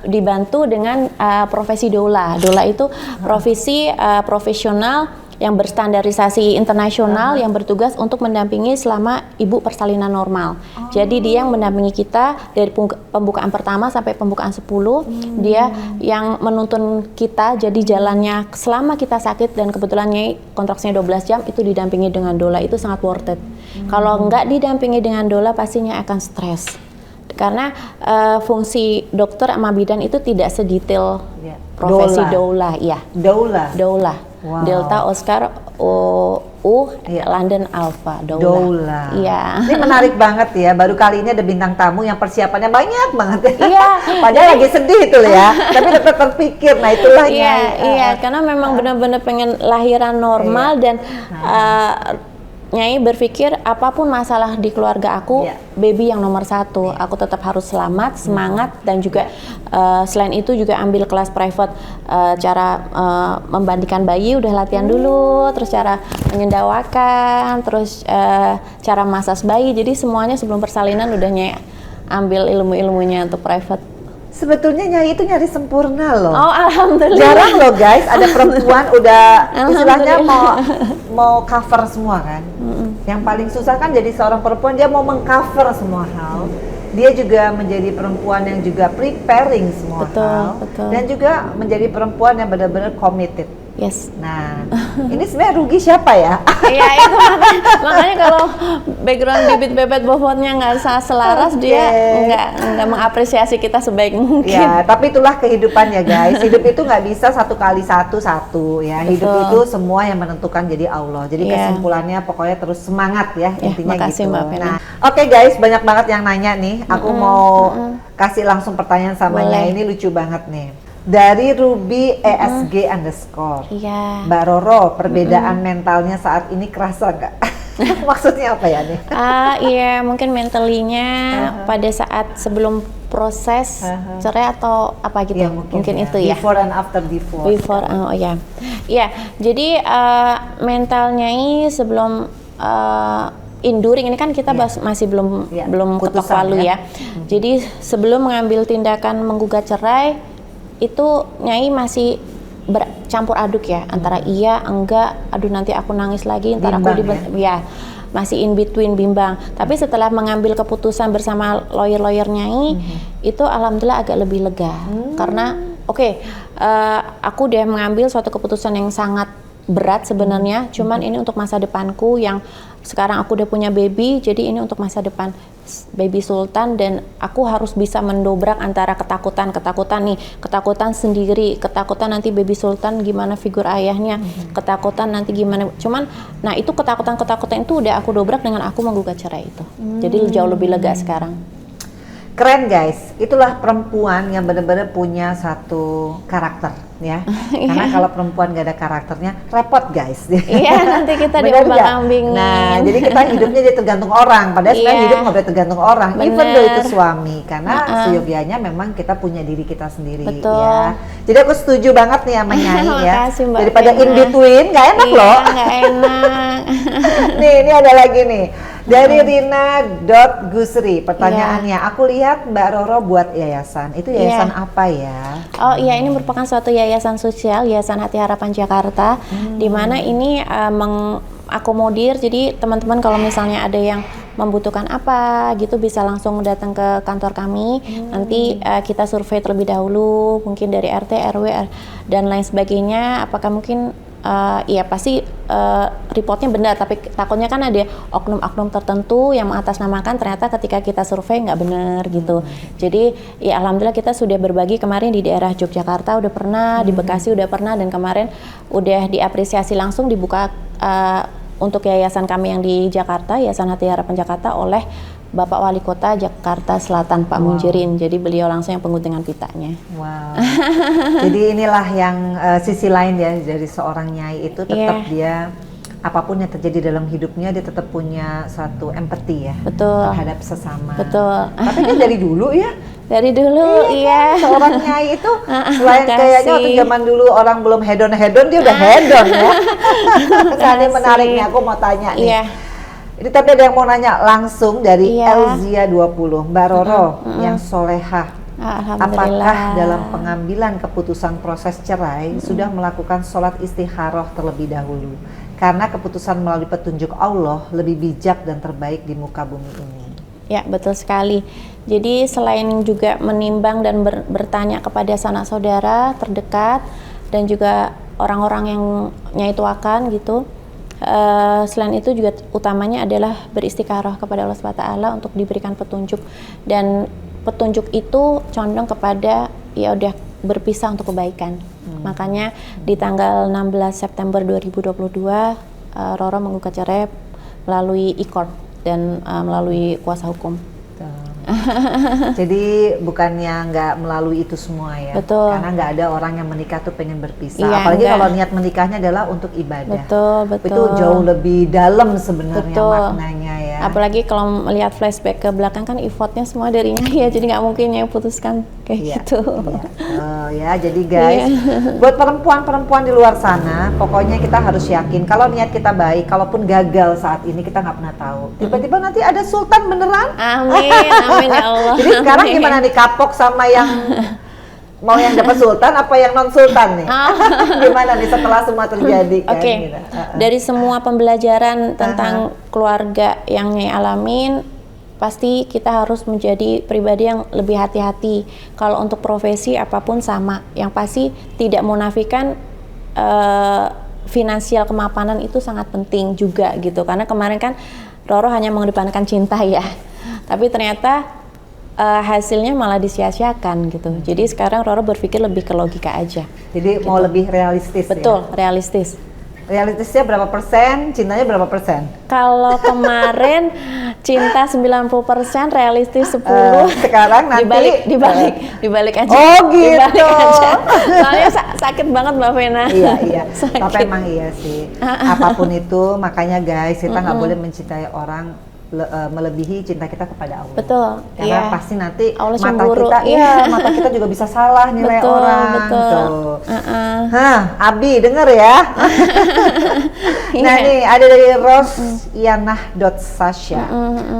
dibantu dengan profesi doula. Doula itu profesi profesional yang berstandarisasi internasional yang bertugas untuk mendampingi selama ibu persalinan normal. Jadi dia yang mendampingi kita dari pembukaan pertama sampai pembukaan 10. Dia yang menuntun kita, jadi jalannya selama kita sakit dan kebetulan kontraksinya 12 jam itu didampingi dengan doula, itu sangat worth it. Kalau nggak didampingi dengan doula pastinya akan stres. Karena fungsi dokter sama bidan itu tidak sedetail profesi doula. Ya. Doula. Wow. Delta Oscar London Alpha doula. Iya. Ini menarik banget ya. Baru kali ini ada bintang tamu yang persiapannya banyak banget. Iya. Padahal lagi sedih itu ya. Tapi tetap terpikir. Nah itulah Iya. Karena memang benar-benar pengen lahiran normal dan Nyai berpikir apapun masalah di keluarga aku, baby yang nomor satu. Aku tetap harus selamat, semangat, dan juga selain itu juga ambil kelas private cara membandingkan bayi, udah latihan dulu, terus cara menyendawakan, terus cara massage bayi. Jadi semuanya sebelum persalinan udah Nyai ambil ilmu-ilmunya untuk private. Sebetulnya Nyai itu nyari sempurna loh. Oh, alhamdulillah. Jarang loh guys, ada perempuan udah istilahnya mau cover semua kan. Yang paling susah kan jadi seorang perempuan, dia mau mengcover semua hal. Dia juga menjadi perempuan yang juga preparing semua hal. Betul. Dan juga menjadi perempuan yang benar-benar committed. Yes. Nah, ini sebenarnya rugi siapa ya? Iya itu makanya kalau background bibit bebet bobotnya nggak selaras, dia nggak mengapresiasi kita sebaik mungkin. Ya, tapi itulah kehidupan ya guys. Hidup itu nggak bisa satu kali satu ya. Betul. Hidup itu semua yang menentukan jadi Allah. Jadi kesimpulannya pokoknya terus semangat ya, intinya makasih, gitu. Mbak Vena. Nah, oke guys, banyak banget yang nanya nih. Aku mau kasih langsung pertanyaan sama Nyai, ini lucu banget nih. Dari Ruby ESG _ Iya. Mbak Roro, perbedaan mentalnya saat ini kerasa nggak? Maksudnya apa ya nih? Iya, mungkin mentalinya pada saat sebelum proses cerai atau apa gitu, ya, mungkin itu ya. Before and after divorce. Iya. Jadi mentalnya ini sebelum enduring ini kan kita masih belum ketok palu ya. Jadi sebelum mengambil tindakan menggugat cerai itu Nyai masih bercampur aduk ya, antara iya, enggak, aduh nanti aku nangis lagi, ntar aku masih in between bimbang. Tapi setelah mengambil keputusan bersama lawyer Nyai, itu alhamdulillah agak lebih lega. Karena aku udah mengambil suatu keputusan yang sangat berat sebenarnya, cuman ini untuk masa depanku yang sekarang aku udah punya baby, jadi ini untuk masa depan baby Sultan, dan aku harus bisa mendobrak antara ketakutan nih, ketakutan sendiri, ketakutan nanti baby Sultan gimana figur ayahnya, ketakutan nanti gimana, cuman nah itu ketakutan itu udah aku dobrak dengan aku menggugat cerai itu. Jadi jauh lebih lega sekarang. Keren guys, itulah perempuan yang benar-benar punya satu karakter ya. Karena kalau perempuan gak ada karakternya, repot guys. Iya, nanti kita diombang-ambingin. Nah, jadi kita hidupnya dia tergantung orang. Padahal sebenarnya hidup nggak boleh tergantung orang. Bener. Even though itu suami, karena seyogianya memang kita punya diri kita sendiri. Betul. Ya. Jadi aku setuju banget nih sama Nyai ya. Makasih, Mbak Daripada Fena. in between, nggak enak loh. Nggak enak. Nih, ini ada lagi nih. Dari Rina.Gusri, pertanyaannya, aku lihat Mbak Roro buat yayasan. Itu yayasan apa ya? Oh iya, ini merupakan suatu yayasan sosial, Yayasan Hati Harapan Jakarta, di mana ini mengakomodir, jadi teman-teman kalau misalnya ada yang membutuhkan apa gitu bisa langsung datang ke kantor kami. Nanti kita survei terlebih dahulu, mungkin dari RT, RW, dan lain sebagainya. Apakah mungkin ya pasti reportnya benar, tapi takutnya kan ada oknum-oknum tertentu yang mengatasnamakan, ternyata ketika kita survei nggak benar gitu. Jadi ya alhamdulillah kita sudah berbagi kemarin di daerah Yogyakarta udah pernah, di Bekasi udah pernah, dan kemarin udah diapresiasi langsung dibuka untuk yayasan kami yang di Jakarta, Yayasan Hati Harapan Jakarta, oleh Bapak Wali Kota Jakarta Selatan, Pak Munjirin. Jadi beliau langsung yang pengguntingan pitanya. Wow. Jadi inilah yang sisi lain ya dari seorang Nyai itu, tetap dia apapun yang terjadi dalam hidupnya dia tetap punya satu empati ya. Betul. Terhadap sesama. Betul. Tapi kan dari dulu ya. Dari dulu, iya. Kan, seorang Nyai itu selain kayaknya waktu zaman dulu orang belum hedon dia udah hedon ya. Ini menariknya, aku mau tanya nih. Iya. Ini tapi ada yang mau nanya langsung dari Elzia 20, Mbak Roro yang solehah. Apakah dalam pengambilan keputusan proses cerai sudah melakukan sholat istikharah terlebih dahulu? Karena keputusan melalui petunjuk Allah lebih bijak dan terbaik di muka bumi ini. Ya, betul sekali. Jadi selain juga menimbang dan bertanya kepada sanak saudara terdekat dan juga orang-orang yang Nyai tuakan gitu. Selain itu juga utamanya adalah beristikharah kepada Allah SWT untuk diberikan petunjuk, dan petunjuk itu condong kepada ya udah berpisah untuk kebaikan. Makanya di tanggal 16 September 2022 Roro menggugat cerai melalui e-court dan melalui kuasa hukum. Jadi bukannya nggak melalui itu semua ya. Betul. Karena nggak ada orang yang menikah tuh pengen berpisah. Iya, apalagi enggak. kalau niat menikahnya adalah untuk ibadah. Betul. Itu jauh lebih dalam sebenarnya Betul. maknanya ya. Apalagi kalau melihat flashback ke belakang kan effortnya semua dari Nyai ya, jadi nggak mungkin Nyai putuskan kayak gitu. Ya, jadi guys, buat perempuan-perempuan di luar sana, pokoknya kita harus yakin kalau niat kita baik, kalaupun gagal saat ini kita nggak pernah tahu. Tiba-tiba nanti ada sultan beneran. Amin, amin ya Allah. Jadi sekarang gimana nih, kapok sama yang mau yang dapat sultan apa yang non sultan nih? Gimana nih setelah semua terjadi kan? Oke. Gitu. Dari semua pembelajaran tentang keluarga yang Nyai alamin, pasti kita harus menjadi pribadi yang lebih hati-hati. Kalau untuk profesi apapun sama, yang pasti tidak menafikan finansial kemapanan itu sangat penting juga gitu. Karena kemarin kan Roro hanya mengedepankan cinta ya, tapi ternyata hasilnya malah disia-siakan gitu. Jadi sekarang Roro berpikir lebih ke logika aja. Jadi mau lebih realistis. Betul, ya? realistis. Realistisnya berapa persen, cintanya berapa persen? Kalau kemarin cinta 90%, realistis 10. Sekarang nanti dibalik aja. Oh gitu. Dibalik aja. Soalnya sakit banget Mbak Fena. Iya. Tapi emang iya sih. Apapun itu, makanya guys, kita nggak boleh mencintai orang melebihi cinta kita kepada Allah. Betul. Karena pasti nanti Allah mata cemburu. kita, mata kita juga bisa salah nilai Betul, orang. betul. Tuh. Abi denger ya. Nah nih ada dari Rosyanah.Sasha.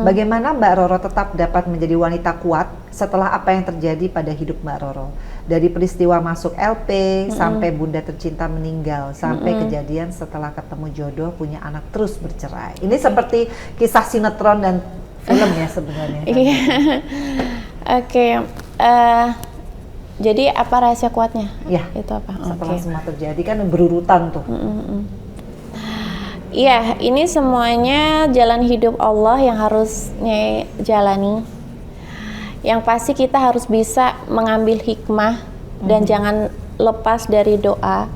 Bagaimana Mbak Roro tetap dapat menjadi wanita kuat setelah apa yang terjadi pada hidup Mbak Roro. Dari peristiwa masuk LP sampai Bunda tercinta meninggal, sampai kejadian setelah ketemu jodoh punya anak terus bercerai. Ini seperti kisah sinetron dan film ya sebenarnya. Iya. Oke. Jadi apa rahasia kuatnya? Ya. Itu apa? Setelah semua terjadi kan berurutan tuh. Iya, ini semuanya jalan hidup Allah yang harus Nyai jalani. Yang pasti kita harus bisa mengambil hikmah dan jangan lepas dari doa.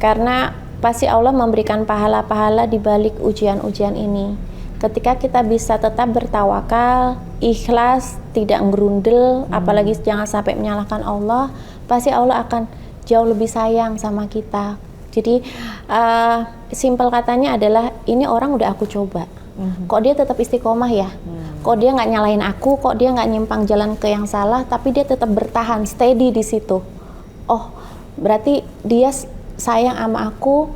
Karena pasti Allah memberikan pahala-pahala di balik ujian-ujian ini. Ketika kita bisa tetap bertawakal, ikhlas, tidak ngerundel, apalagi jangan sampai menyalahkan Allah, pasti Allah akan jauh lebih sayang sama kita. Jadi simpel katanya adalah ini orang udah aku coba, kok dia tetap istiqomah ya, kok dia nggak nyalain aku, kok dia nggak nyimpang jalan ke yang salah, tapi dia tetap bertahan steady di situ. Oh, berarti dia sayang sama aku,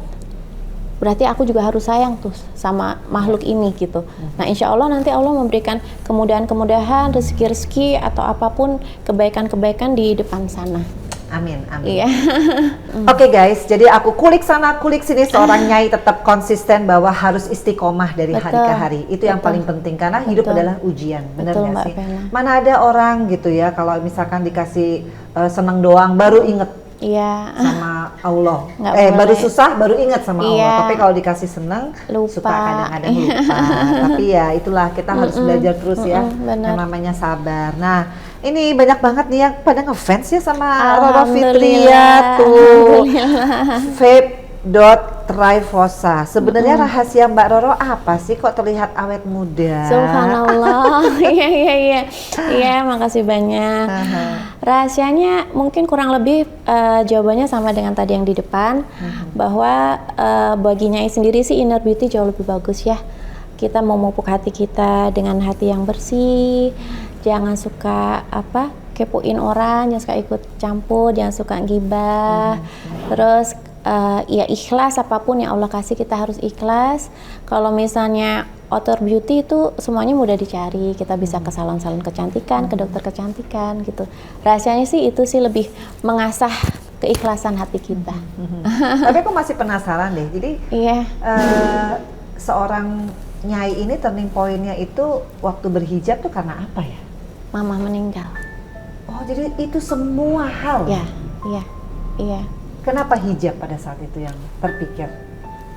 berarti aku juga harus sayang tuh sama makhluk ini gitu. Nah, insya Allah nanti Allah memberikan kemudahan-kemudahan, rezeki-rezeki atau apapun kebaikan-kebaikan di depan sana. Amin, amin. Iya. Oke guys, jadi aku kulik sana kulik sini, seorang nyai tetap konsisten bahwa harus istiqomah dari hari ke hari. Itu yang paling penting karena hidup adalah ujian, benar nggak sih? Mana ada orang gitu ya kalau misalkan dikasih seneng doang baru inget sama Allah. Baru susah baru inget sama Allah. Tapi kalau dikasih seneng suka kadang-kadang lupa. Tapi ya itulah kita harus belajar terus ya. Yang namanya sabar. Nah, ini banyak banget nih yang pada ngefans ya sama Roro Fitria tuh. Vape.Trifosa. Sebenarnya rahasia Mbak Roro apa sih kok terlihat awet muda? Subhanallah. Iya, makasih banyak. Rahasianya mungkin kurang lebih jawabannya sama dengan tadi yang di depan, bahwa bagi Nyai sendiri sih inner beauty jauh lebih bagus ya. Kita mau memupuk hati kita dengan hati yang bersih, jangan suka kepoin orang, jangan suka ikut campur, jangan suka gibah. Terus ya ikhlas, apapun yang Allah kasih kita harus ikhlas. Kalau misalnya outer beauty itu semuanya mudah dicari, kita bisa ke salon-salon kecantikan, ke dokter kecantikan gitu. Rahasianya sih itu sih lebih mengasah keikhlasan hati kita. Tapi aku masih penasaran deh, jadi seorang Nyai ini turning point-nya itu waktu berhijab tuh karena apa ya? Mama meninggal. Oh, jadi itu semua hal? Iya. Kenapa hijab pada saat itu yang terpikir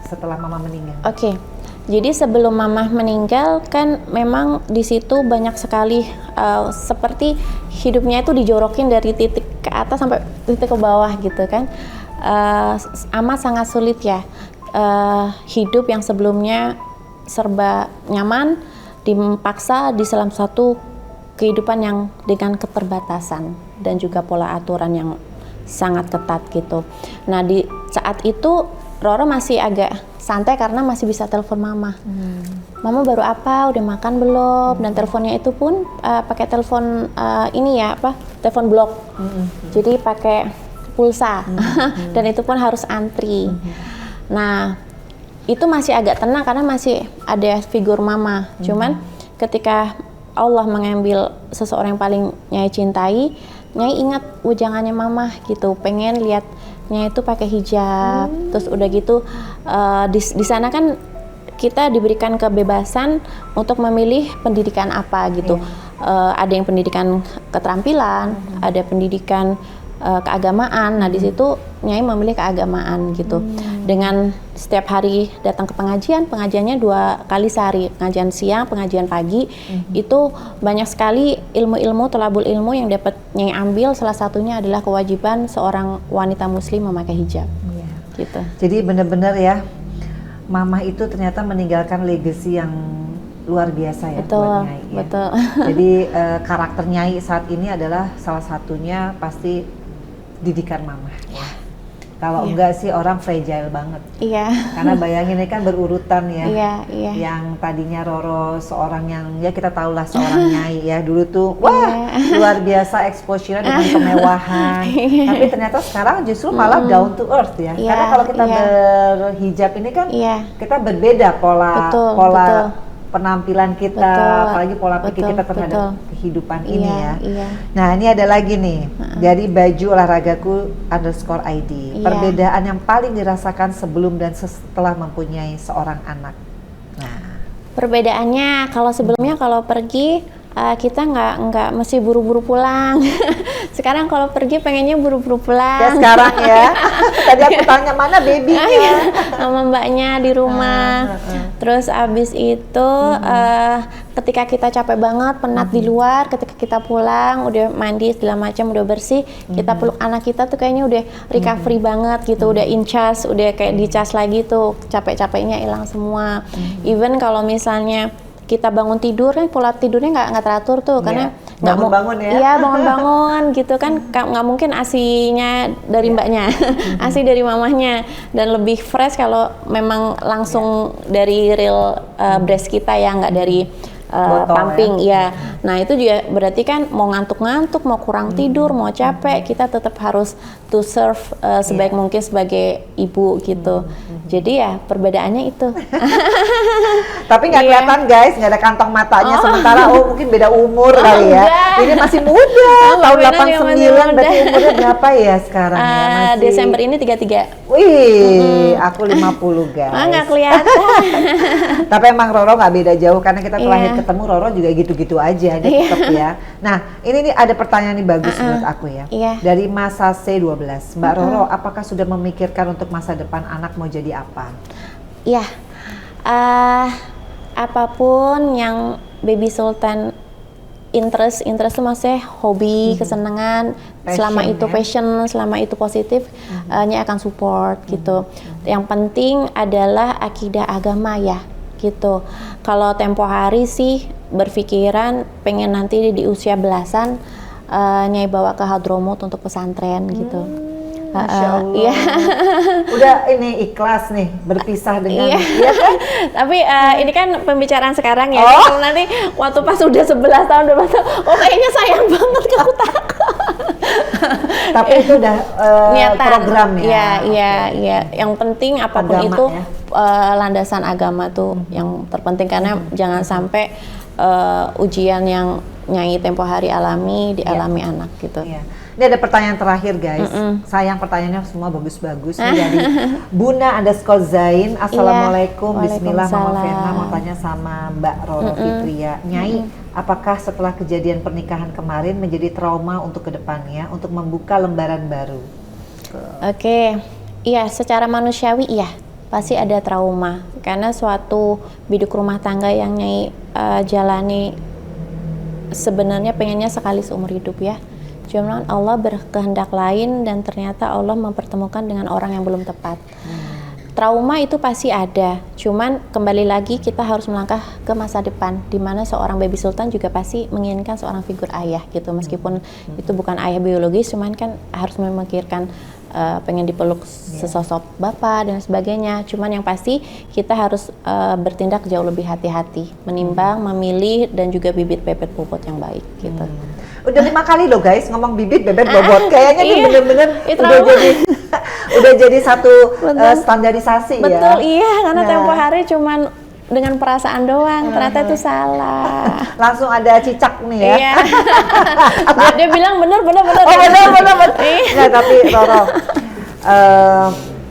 setelah Mama meninggal? Oke. Jadi sebelum Mama meninggal kan memang di situ banyak sekali seperti hidupnya itu dijorokin dari titik ke atas sampai titik ke bawah gitu kan. Amat sangat sulit ya. Hidup yang sebelumnya serba nyaman dipaksa di dalam satu kehidupan yang dengan keterbatasan dan juga pola aturan yang sangat ketat gitu. Nah, di saat itu Roro masih agak santai karena masih bisa telepon Mama. Mama baru apa? Udah makan belum? Dan teleponnya itu pun pakai telepon telepon blok. Jadi pakai pulsa. Dan itu pun harus antri. Nah, itu masih agak tenang karena masih ada figur Mama. Cuman ketika Allah mengambil seseorang yang paling Nyai cintai, Nyai ingat ujangannya Mama gitu, pengen lihat Nyai itu pakai hijab. Terus udah gitu di sana kan kita diberikan kebebasan untuk memilih pendidikan apa gitu. Ada yang pendidikan keterampilan, ada pendidikan keagamaan. Nah, di situ Nyai memilih keagamaan gitu. Dengan setiap hari datang ke pengajiannya 2 kali sehari, pengajian siang, pengajian pagi. Itu banyak sekali ilmu-ilmu, thalabul ilmu yang dapat Nyai ambil. Salah satunya adalah kewajiban seorang wanita muslim memakai hijab. Gitu. Jadi benar-benar ya, Mama itu ternyata meninggalkan legacy yang luar biasa ya buat Nyai. Betul. Jadi karakter Nyai saat ini adalah salah satunya pasti didikan Mama. Kalau enggak sih orang fragile banget. Karena bayangin ini kan berurutan ya. Yang tadinya Roro seorang yang ya kita tahulah seorang Nyai ya dulu tuh luar biasa exposure dengan kemewahan. Tapi ternyata sekarang justru malah down to earth ya. Karena kalau kita berhijab ini kan kita berbeda pola penampilan kita, apalagi pola pikir kita terhadap kehidupan ini ya. Iya. Nah ini ada lagi nih dari baju olahragaku _ID. Perbedaan yang paling dirasakan sebelum dan setelah mempunyai seorang anak. Nah, perbedaannya kalau sebelumnya kalau pergi kita nggak mesti buru-buru pulang. Sekarang kalau pergi pengennya buru-buru pulang. Ya sekarang ya. Tadi aku tanya mana babynya. Sama mbaknya di rumah. Terus abis itu ketika kita capek banget, penat di luar, ketika kita pulang udah mandi segala macam udah bersih, kita peluk anak kita tuh kayaknya udah recovery banget gitu, udah in charge, udah kayak dicas lagi tuh, capek-capeknya hilang semua. Even kalau misalnya kita bangun tidur kan pola tidurnya nggak teratur tuh karena nggak mau bangun ya. Iya bangun-bangun gitu kan nggak mungkin asinya dari mbaknya, asi dari mamahnya dan lebih fresh kalau memang langsung dari real breast kita ya nggak dari pumping ya. Nah itu juga berarti kan mau ngantuk-ngantuk, mau kurang tidur, mau capek, kita tetap harus to serve sebaik mungkin sebagai ibu gitu. Jadi ya perbedaannya itu. Tapi nggak kelihatan guys, nggak ada kantong matanya. Sementara mungkin beda umur kali ya. Ini masih muda, tahun 89 berarti umurnya berapa ya sekarang ya? Masih... Desember ini 33. Wih, aku 50 guys. Nggak kelihatan. Tapi emang Roro nggak beda jauh karena kita terakhir ketemu Roro juga gitu-gitu aja dia tetap ya. Nah ini nih ada pertanyaan nih bagus menurut aku ya. Dari masa C12, Mbak Roro apakah sudah memikirkan untuk masa depan anak mau jadi apa? Iya, apapun yang Baby Sultan interest itu maksudnya hobi, kesenangan, passion, selama itu passion, selama itu positif, Nya akan support gitu. Yang penting adalah akidah agama ya gitu. Kalau tempo hari sih berpikiran pengen nanti di usia belasan Nyai bawa ke Hadromut untuk pesantren gitu. Masya Allah. Iya. Udah ini ikhlas nih berpisah dengan iya kan? Tapi ini kan pembicaraan sekarang ya. Kalau nanti waktu pas udah 11 tahun, 12 tahun, kayaknya sayang banget ke aku takut. Tapi itu udah program ya. Iya. Yang penting apapun agama, itu landasan agama tuh yang terpenting karena jangan sampai ujian yang Nyai tempo hari alami dialami anak gitu. Ini ada pertanyaan terakhir guys. Sayang pertanyaannya semua bagus-bagus. Ini dari Buna _Zain. Assalamualaikum, Bismillah, Mama Fena mau tanya sama Mbak Roro Fitria. Nyai, apakah setelah kejadian pernikahan kemarin menjadi trauma untuk kedepannya untuk membuka lembaran baru? Oke, iya secara manusiawi iya pasti ada trauma karena suatu biduk rumah tangga yang Nyai jalani sebenarnya pengennya sekali seumur hidup ya. Cuman Allah berkehendak lain dan ternyata Allah mempertemukan dengan orang yang belum tepat. Trauma itu pasti ada, cuman kembali lagi kita harus melangkah ke masa depan di mana seorang Baby Sultan juga pasti menginginkan seorang figur ayah gitu. Meskipun itu bukan ayah biologis, cuman kan harus memikirkan pengen dipeluk sesosok bapak dan sebagainya. Cuman yang pasti kita harus bertindak jauh lebih hati-hati, menimbang, memilih dan juga bibit bebet bobot yang baik gitu. Udah 5 kali loh guys ngomong bibit bebet bobot. Kayaknya ini bener-bener udah jadi satu standarisasi. Betul, iya karena tempo hari cuman dengan perasaan doang, ternyata itu salah. Langsung ada cicak nih ya. Iya. Dia bilang bener. Oh bener. Nah tapi Roro,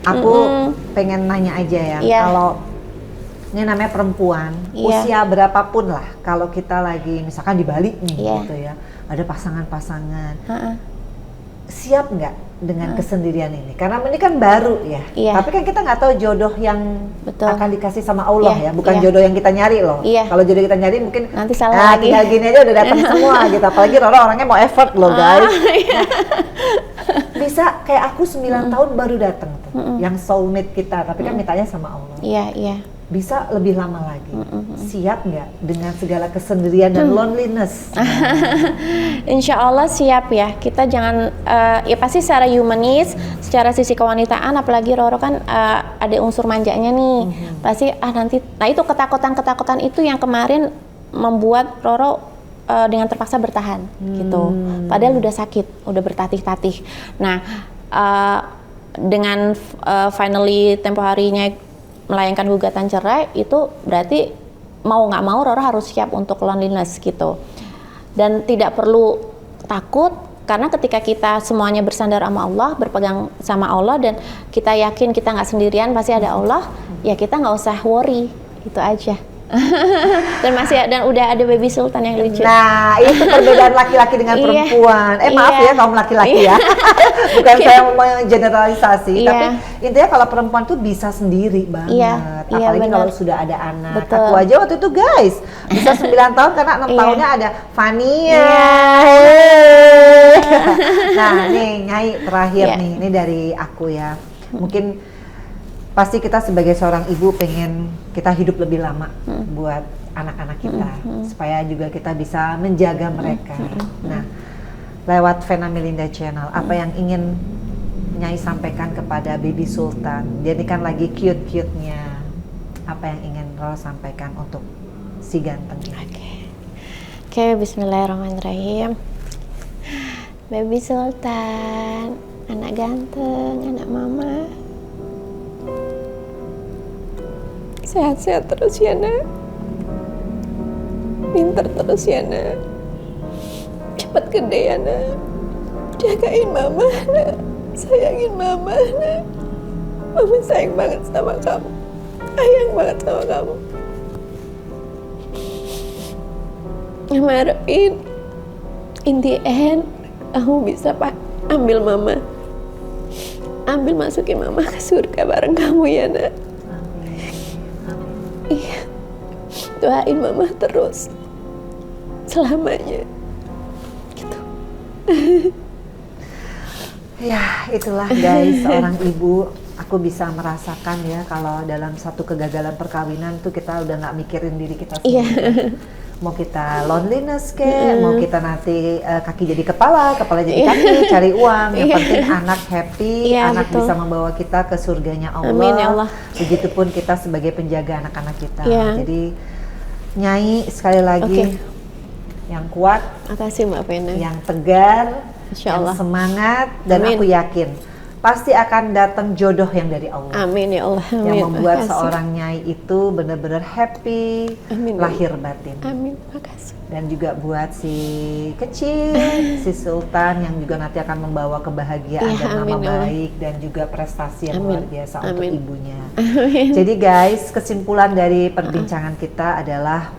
aku pengen nanya aja ya. Kalau ini namanya perempuan, usia berapapun lah, kalau kita lagi misalkan di Bali nih gitu ya, ada pasangan-pasangan, siap nggak dengan kesendirian ini? Karena ini kan baru ya, tapi kan kita nggak tahu jodoh yang akan dikasih sama Allah ya, bukan jodoh yang kita nyari loh. Kalau jodoh kita nyari mungkin nanti salah lagi. Tinggal gini aja udah datang semua gitu, apalagi Roro orangnya mau effort loh guys. Bisa kayak aku 9 tahun baru datang tuh, yang soulmate kita, tapi kan mintanya sama Allah. Iya. Bisa lebih lama lagi. Siap nggak dengan segala kesendirian dan loneliness? Insya Allah siap ya. Kita jangan ya pasti secara humanis, secara sisi kewanitaan, apalagi Roro kan ada unsur manjanya nih. Pasti nanti, nah itu ketakutan itu yang kemarin membuat Roro dengan terpaksa bertahan gitu. Padahal udah sakit, udah bertatih-tatih. Nah dengan finally tempo harinya melayangkan gugatan cerai, itu berarti mau nggak mau Roro harus siap untuk loneliness gitu. dan tidak perlu takut, karena ketika kita semuanya bersandar sama Allah, berpegang sama Allah, dan kita yakin kita nggak sendirian, pasti ada Allah, ya kita nggak usah worry, itu aja. Dan udah ada baby sultan yang lucu. Nah, itu perbedaan laki-laki dengan perempuan. Maaf ya kaum laki-laki ya. Bukan saya mau generalisasi, tapi intinya kalau perempuan tuh bisa sendiri banget. Apalagi kalau sudah ada anak. Betul. Aku aja waktu itu guys, bisa 9 tahun karena 6 tahunnya ada Fania. Nah, nih Nyai terakhir nih, ini dari aku ya. Mungkin pasti kita sebagai seorang ibu pengen kita hidup lebih lama buat anak-anak kita, supaya juga kita bisa menjaga mereka. Nah, lewat Vena Melinda Channel, apa yang ingin Nyai sampaikan kepada Baby Sultan? Dia ini kan lagi cute-cute-nya. Apa yang ingin Roro sampaikan untuk si ganteng ini? Oke, bismillahirrahmanirrahim. Baby Sultan, anak ganteng, anak mama. Sehat-sehat terus ya nak, pinter terus ya nak, cepat gede ya nak, jagain mama nak, sayangin mama nak, mama sayang banget sama kamu, sayang banget sama kamu. Mama harapin in the end kamu bisa ambil mama, masukin mama ke surga bareng kamu ya nak. Iya, doain mama terus selamanya gitu. Ya, itulah guys, seorang ibu. Aku bisa merasakan ya kalau dalam satu kegagalan perkawinan tuh kita udah nggak mikirin diri kita sendiri. Mau kita loneliness mau kita nanti kaki jadi kepala jadi kaki, cari uang. Yang penting anak happy, anak bisa membawa kita ke surganya Allah. Amin, ya Allah. Begitupun kita sebagai penjaga anak-anak kita. Jadi Nyai sekali lagi yang kuat, makasih Mbak Vena, yang tegar, yang semangat, dan aku yakin pasti akan datang jodoh yang dari Allah. Amin ya Allah. Amin. Yang membuat seorang Nyai itu benar-benar happy, lahir batin. Amin. Makasih. Dan juga buat si kecil, si Sultan yang juga nanti akan membawa kebahagiaan dan nama baik dan juga prestasi yang luar biasa untuk ibunya. Jadi guys, kesimpulan dari perbincangan kita adalah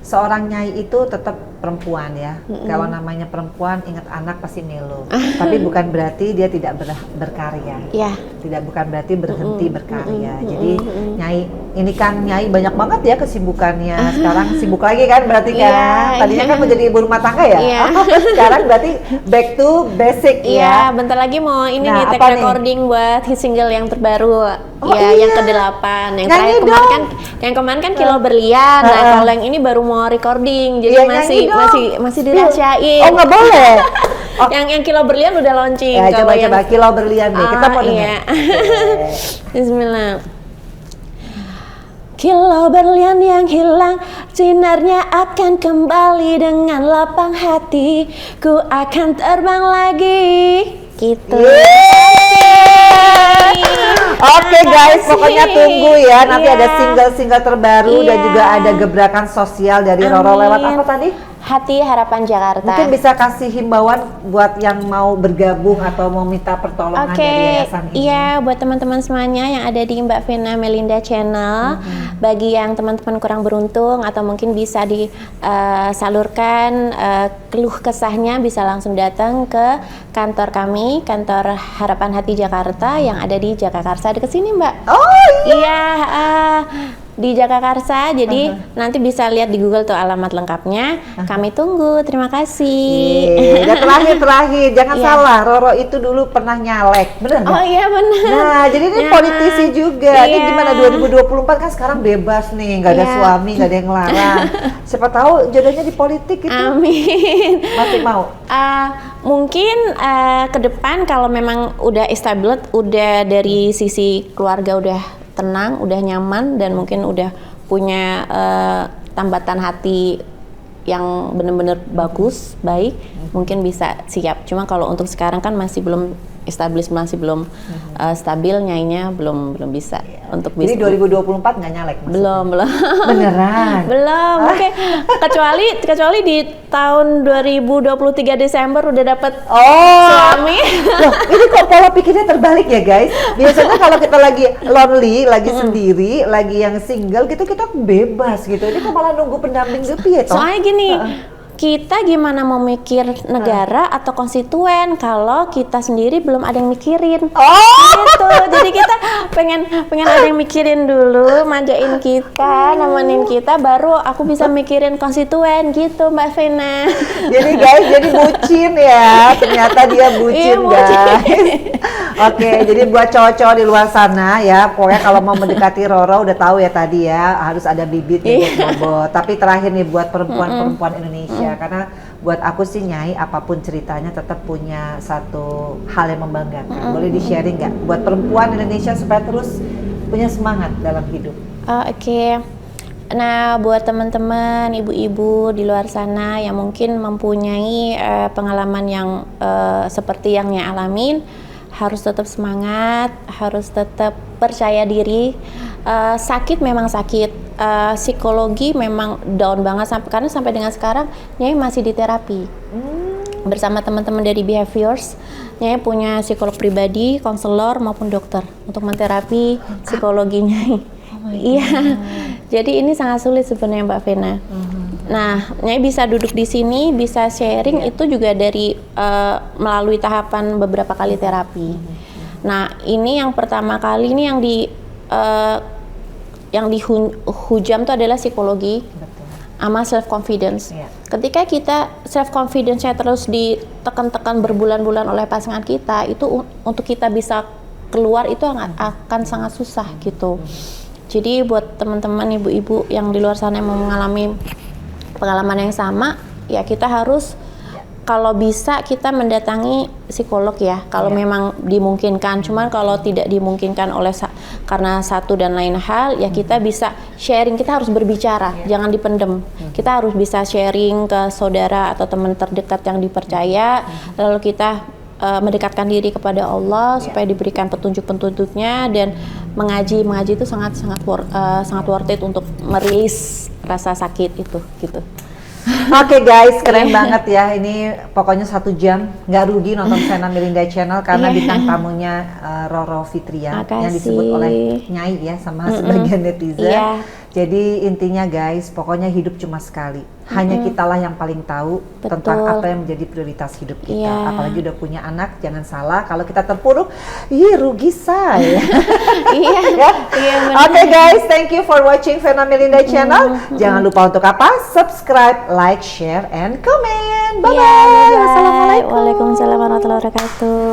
seorang Nyai itu tetap perempuan ya. Kalau namanya perempuan, ingat anak pasti melo. Tapi bukan berarti dia tidak berkarya. Tidak bukan berarti berhenti berkarya. Jadi Nyai, ini kan Nyai banyak banget ya kesibukannya. Sekarang sibuk lagi kan berarti kan. Tadinya kan menjadi ibu rumah tangga ya. Sekarang berarti back to basic ya. Bentar lagi mau ini nih take recording buat hit single yang terbaru. Yang ke-8. Yang kemarin kan Kilo Berlian. Nah, kalau yang ini baru mau recording. Jadi masih dirahasiain. Oh, nggak boleh. Yang Kilo Berlian udah launching. Ya, coba Kilo Berlian deh. Kita mau dengar. Bismillah. Kilo berlian yang hilang, sinarnya akan kembali dengan lapang hati. Ku akan terbang lagi. Gitu. Oke guys, pokoknya tunggu ya. Nanti ada single-single terbaru dan juga ada gebrakan sosial dari Roro lewat apa tadi? Hati Harapan Jakarta. Mungkin bisa kasih himbauan buat yang mau bergabung atau mau minta pertolongan dari yayasan ini. Iya, buat teman-teman semuanya yang ada di Mbak Vena Melinda Channel. Bagi yang teman-teman kurang beruntung atau mungkin bisa disalurkan keluh kesahnya, bisa langsung datang ke kantor kami, kantor Harapan Hati Jakarta yang ada di Jagakarsa dekat sini, Mbak. Oh iya. Di Jagakarsa, jadi nanti bisa lihat di Google tuh alamat lengkapnya. Kami tunggu, terima kasih. Dan terakhir, jangan salah, Roro itu dulu pernah nyalek, bener nggak? Oh iya benar. Nah, jadi ini politisi juga. Ini gimana 2024 kan sekarang bebas nih, nggak ada suami, nggak ada yang ngelarang. Siapa tahu jodohnya di politik itu. Amin. Masih mau? Mungkin ke depan kalau memang udah established, udah dari sisi keluarga udah tenang, udah nyaman, dan mungkin udah punya tambatan hati yang benar-benar bagus, baik, mungkin bisa siap. Cuma kalau untuk sekarang kan masih belum establish, masih belum stabil, nyainya belum bisa untuk bisa. Jadi 2024 nggak nyalek maksudnya? Belum. Beneran? Belum. Oke. Kecuali di tahun 2023 Desember udah dapet suami. Loh, ini kok pola pikirnya terbalik ya guys? Biasanya kalau kita lagi lonely, lagi sendiri, lagi yang single gitu, kita bebas gitu. Ini kok malah nunggu pendamping gitu ya toh? Soalnya gini, kita gimana mau mikir negara atau konstituen kalau kita sendiri belum ada yang mikirin. Gitu. Jadi kita pengen ada yang mikirin dulu, manjain kita, nemenin kita, baru aku bisa mikirin konstituen gitu, Mbak Vena. Jadi guys, jadi bucin ya. Ternyata dia bucin, guys. Oke, jadi buat cowok-cowok di luar sana ya, pokoknya kalau mau mendekati Roro udah tahu ya tadi ya, harus ada bibit nih bobot. Tapi terakhir nih buat perempuan-perempuan Indonesia, karena buat aku sih Nyai, apapun ceritanya tetap punya satu hal yang membanggakan. Boleh di-sharing nggak buat perempuan Indonesia supaya terus punya semangat dalam hidup? Oke. Nah, buat teman-teman ibu-ibu di luar sana yang mungkin mempunyai pengalaman yang seperti yang Nyai alamin, harus tetap semangat, harus tetap percaya diri. Sakit memang sakit, psikologi memang down banget karena sampai dengan sekarang Nyai masih di terapi bersama teman-teman dari Behaviors. Nyai punya psikolog pribadi, konselor maupun dokter untuk menterapi psikologi Nyai. Iya, jadi ini sangat sulit sebenarnya Mbak Vena. Nah, Nyai bisa duduk di sini, bisa sharing itu juga dari melalui tahapan beberapa kali terapi. Nah, ini yang pertama kali ini yang dihujam itu adalah psikologi sama self confidence. Ketika kita self confidence-nya terus ditekan-tekan berbulan-bulan oleh pasangan kita, itu untuk kita bisa keluar itu akan sangat susah gitu. Jadi buat teman-teman ibu-ibu yang di luar sana yang mau mengalami pengalaman yang sama, ya kita harus kalau bisa kita mendatangi psikolog ya, kalau memang dimungkinkan. Cuman kalau tidak dimungkinkan karena satu dan lain hal, ya kita bisa sharing, kita harus berbicara, jangan dipendem. Kita harus bisa sharing ke saudara atau teman terdekat yang dipercaya, lalu kita mendekatkan diri kepada Allah supaya diberikan petunjuk-petunjuknya, dan mengaji itu sangat worth it untuk merilis rasa sakit itu gitu. Oke guys, keren banget ya. Ini pokoknya 1 jam nggak rugi nonton Vena Melinda Channel karena bintang tamunya Roro Fitria yang disebut oleh Nyai ya sama sebagian netizen. Jadi intinya guys, pokoknya hidup cuma sekali. Hanya kitalah yang paling tahu tentang apa yang menjadi prioritas hidup kita. Apalagi udah punya anak, jangan salah kalau kita terpuruk, rugi saya. Oke guys, thank you for watching Vena Melinda Channel. Jangan lupa untuk apa? Subscribe, like, share, and comment. Bye bye. Waalaikumsalam warahmatullahi wabarakatuh.